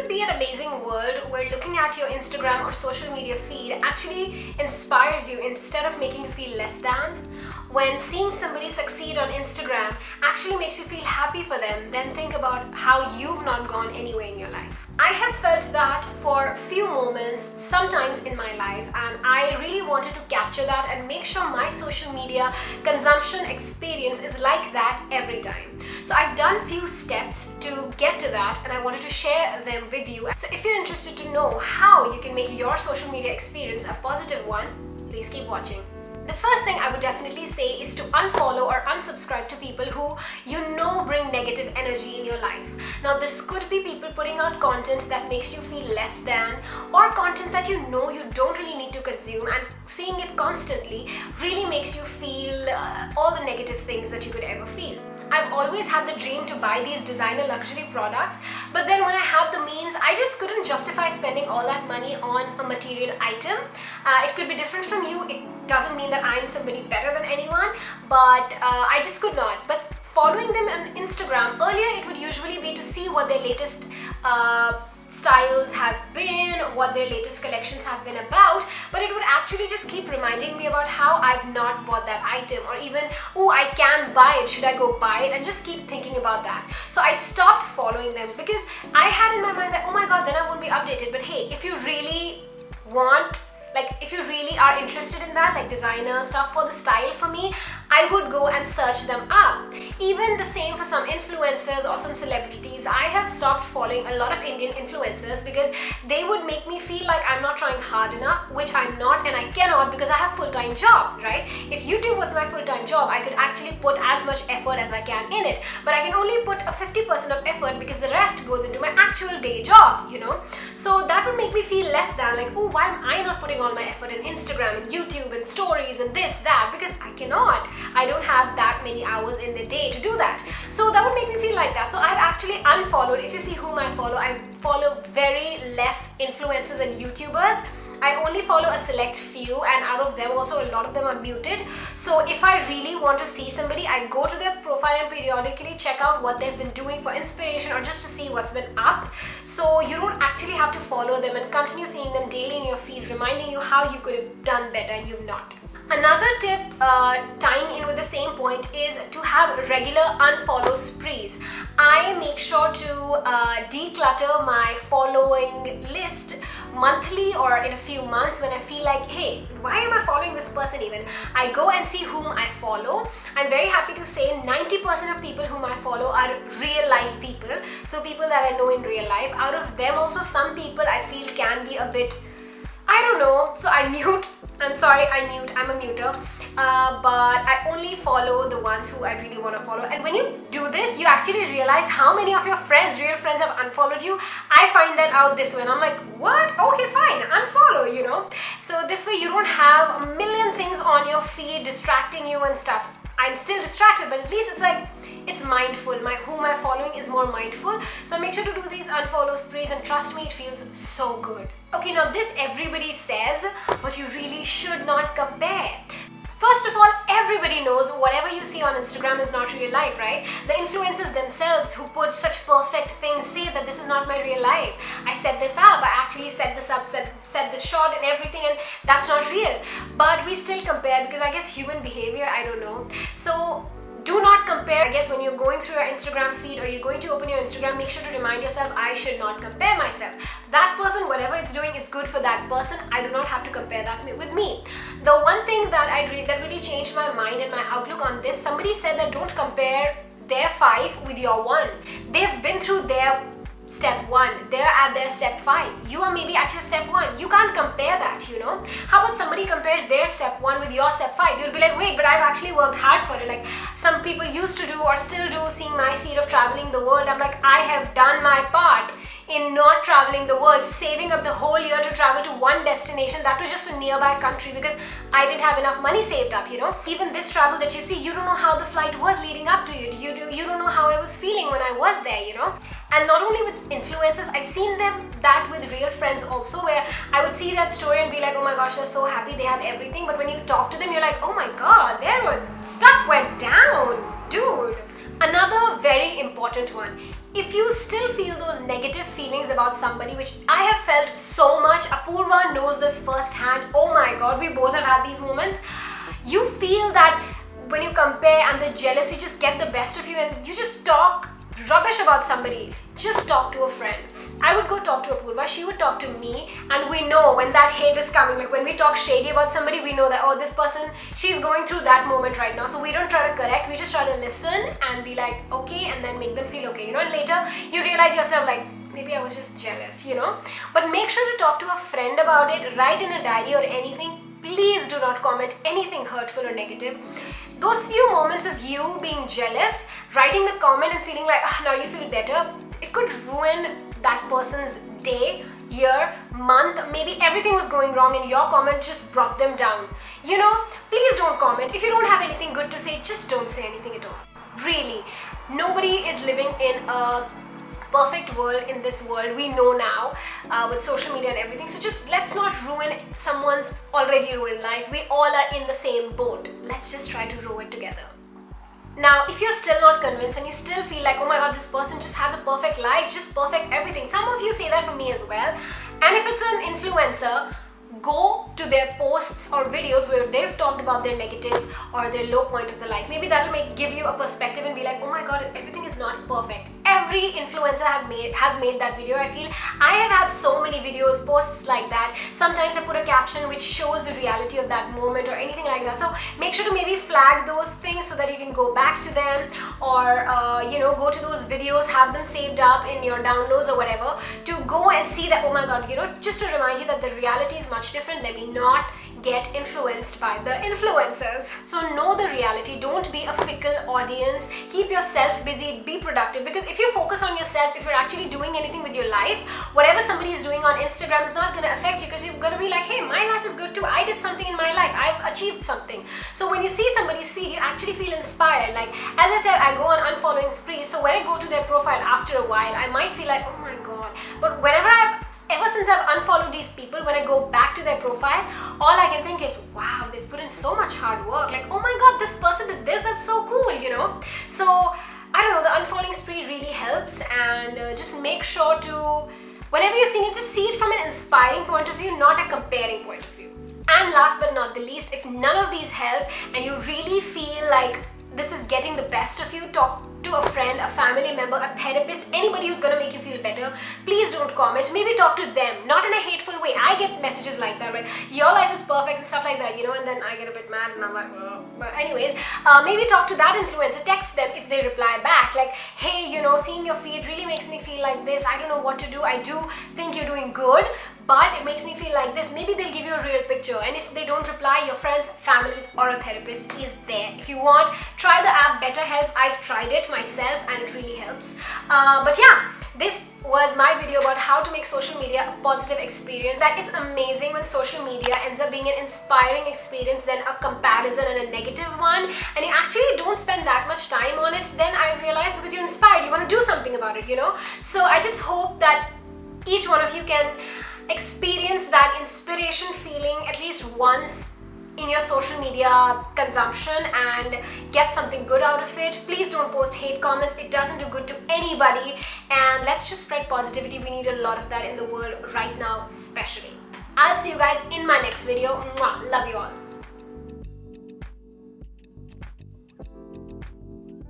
it be an amazing world where looking at your Instagram or social media feed actually inspires you instead of making you feel less than? When seeing somebody succeed on Instagram actually makes you feel happy for them, then think about how you've not gone anywhere in your life. I have felt that for a few moments, sometimes in my life, and I really wanted to capture that and make sure my social media consumption experience is like that every time. So I've done few steps to get to that, and I wanted to share them with you. So if you're interested to know how you can make your social media experience a positive one, please keep watching. The first thing I would definitely say is to unfollow or unsubscribe to people who you know bring negative energy in your life. Now this could be people putting out content that makes you feel less than, or content that you know you don't really need to consume, and seeing it constantly really makes you feel all the negative things that you could ever feel. I've always had the dream to buy these designer luxury products, but then when I had the means, I just couldn't justify spending all that money on a material item. It could be different from you. It doesn't mean that I'm somebody better than anyone, but I just could not. But following them on Instagram, earlier it would usually be to see what their latest styles have been, what their latest collections have been about, but it would actually just keep reminding me about how I've not bought that item, or even, oh, I can buy it, should I go buy it, and just keep thinking about that. So I stopped following them because I had in my mind that, oh my god, then I won't be updated. But hey, if you really want, if you really are interested in that, like designer stuff for the style for me, I would go and search them up. Even the same for some influencers or some celebrities. I have stopped following a lot of Indian influencers because they would make me feel like I'm not trying hard enough, which I'm not, and I cannot because I have a full-time job, right? If YouTube was my full-time job, I could actually put as much effort as I can in it, but I can only put a 50% of effort because the rest goes into my actual day job, you know? So that would make me feel less than, like, oh, why am I not putting all my effort in Instagram and YouTube and stories and this, that, because I cannot. I don't have that many hours in the day to do that. So that would make me feel like that. So I've actually unfollowed. If you see whom I follow very less influencers and YouTubers. I only follow a select few, and out of them also a lot of them are muted. So if I really want to see somebody, I go to their profile and periodically check out what they've been doing for inspiration, or just to see what's been up. So you don't actually have to follow them and continue seeing them daily in your feed, reminding you how you could have done better and you've not. Another tip tying in with the same point is to have regular unfollow sprees. I make sure to declutter my following list monthly or in a few months when I feel like, hey, why am I following this person even? I go and see whom I follow. I'm very happy to say 90% of people whom I follow are real life people. So people that I know in real life. Out of them also some people I feel can be a bit, I don't know, so I mute. I'm sorry, I'm a muter. But I only follow the ones who I really want to follow. And when you do this, you actually realize how many of your friends, real friends, have unfollowed you. I find that out this way, and I'm like, what? Okay, fine, unfollow, you know. So this way you don't have a million things on your feed distracting you and stuff. I'm still distracted, but at least it's like, it's mindful. Whom I'm following is more mindful. So make sure to do these unfollow sprees, and trust me, it feels so good. Okay, now this everybody says, but you really should not compare. First of all, everybody knows whatever you see on Instagram is not real life, right? The influencers themselves who put such perfect things say that this is not my real life. I set this up, I actually set this up, set this shot and everything, and that's not real. But we still compare because I guess human behavior, I don't know. So do not compare. I guess when you're going through your Instagram feed or you're going to open your Instagram, make sure to remind yourself, I should not compare myself. That person, whatever it's doing is good for that person. I do not have to compare that with me. The one thing that that really changed my mind and my outlook on this, somebody said that don't compare their 5 with your 1. They've been through their step 1, they're at their step 5, you are maybe at your step 1. You can't compare that, you know. How about somebody compares their step 1 with your step 5? You'll be like, wait, but I've actually worked hard for it. Like some people used to do or still do, seeing my feed of traveling the world. I'm like, I have done my part in not traveling the world, saving up the whole year to travel to one destination, that was just a nearby country because I didn't have enough money saved up, you know. Even this travel that you see, you don't know how the flight was leading up to it. You don't know how I was feeling when I was there, you know. And not only with influencers, I've seen them that with real friends also, where I would see that story and be like, oh my gosh, they're so happy, they have everything. But when you talk to them, you're like, oh my god, stuff went down, dude. Another very important one if you still feel those negative feelings about somebody, which I have felt so much, Apurva knows this firsthand. Oh my god, we both have had these moments. You feel that when you compare and the jealousy just get the best of you and you just talk rubbish about somebody. Just talk to a friend. I would go talk to Apurva, she would talk to me, and we know when that hate is coming. Like when we talk shady about somebody, we know that, oh, this person, she's going through that moment right now. So we don't try to correct, we just try to listen and be like, okay, and then make them feel okay, and later you realize yourself like, maybe I was just jealous, But make sure to talk to a friend about it, write in a diary or anything. Please do not comment anything hurtful or negative. Those few moments of you being jealous, writing the comment and feeling like, now you feel better, it could ruin that person's day, year, month. Maybe everything was going wrong and your comment just brought them down. Please don't comment. If you don't have anything good to say, just don't say anything at all. Really, nobody is living in a perfect world in this world. We know now with social media and everything. So just let's not ruin someone's already ruined life. We all are in the same boat. Let's just try to row it together. Now, if you're still not convinced and you still feel like, oh my god, this person just has a perfect life, just perfect everything. Some of you say that for me as well. And if it's an influencer, go to their posts or videos where they've talked about their negative or their low point of the life. Maybe that'll give you a perspective and be like, oh my god, everything is not perfect. Every influencer has made that video. I feel I have had so many videos, posts like that. Sometimes I put a caption which shows the reality of that moment or anything like that. So make sure to maybe flag those things so that you can go back to them or go to those videos, have them saved up in your downloads or whatever, to go and see that, oh my god, just to remind you that the reality is much different. Let me not get influenced by the influencers. So know the reality. Don't be a fickle audience. Keep yourself busy, be productive, because if you focus on yourself, if you're actually doing anything with your life, whatever somebody is doing on Instagram is not going to affect you, because you're going to be like, hey, my life is good too. I did something in my life. I've achieved something. So when you see somebody's feed, you actually feel inspired. Like, as I said, I go on unfollowing sprees. So when I go to their profile after a while, I might feel like, oh my god. But ever since I've unfollowed these people, when I go back to their profile, all I can think is, wow, they've put in so much hard work. Like, oh my god, this person did this, that's so cool, So, I don't know, the unfollowing spree really helps, and just make sure to, whenever you're seeing it, just see it from an inspiring point of view, not a comparing point of view. And last but not the least, if none of these help and you really feel like this is getting the best of you, talk to a friend, a family member, a therapist, anybody who's gonna make you feel better. Please don't comment. Maybe talk to them, not in a hateful way. I get messages like that, right? Your life is perfect and stuff like that, and then I get a bit mad and I'm like, oh. But anyways, maybe talk to that influencer, text them if they reply back, like, hey, seeing your feed really makes me feel like this. I don't know what to do. I do think you're doing good, but it makes me feel like this. Maybe they'll give you a real picture. And if they don't reply, your friends, families, or a therapist is there. If you want, try the app BetterHelp. I've tried it myself and it really helps. But yeah, this was my video about how to make social media a positive experience. That it's amazing when social media ends up being an inspiring experience than a comparison and a negative one, and you actually don't spend that much time on it. Then I realized, because you're inspired, you want to do something about it, So I just hope that each one of you can experience that inspiration feeling at least once in your social media consumption and get something good out of it. Please don't post hate comments. It doesn't do good to anybody, and let's just spread positivity. We need a lot of that in the world right now, especially. I'll see you guys in my next video. Mwah. Love you all.